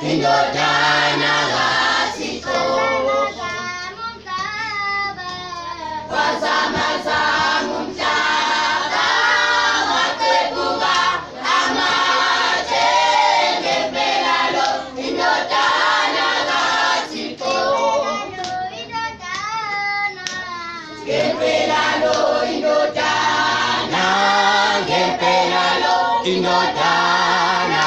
indodana kaThixo wazamazama umhlaba waqebuka amatshe ngempela lo indodana kaThixo ngempela lo indodana ngempela lo indodana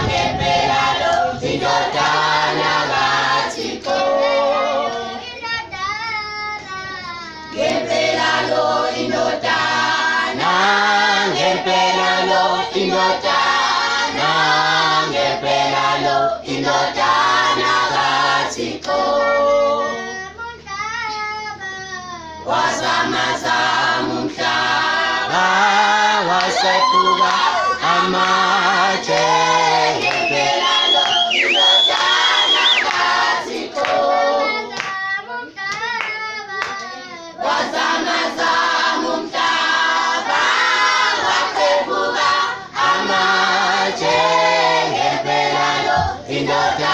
ngempela lo indodana kaThixo ngempela lo indodana ngempela lo indodana ngempela lo indodana kaThixo wazamazama umhlaba wasequka amatshe ngempela lo indodana kaThixo wazamazama umhlaba waqebuka amatshe ngempela lo indodana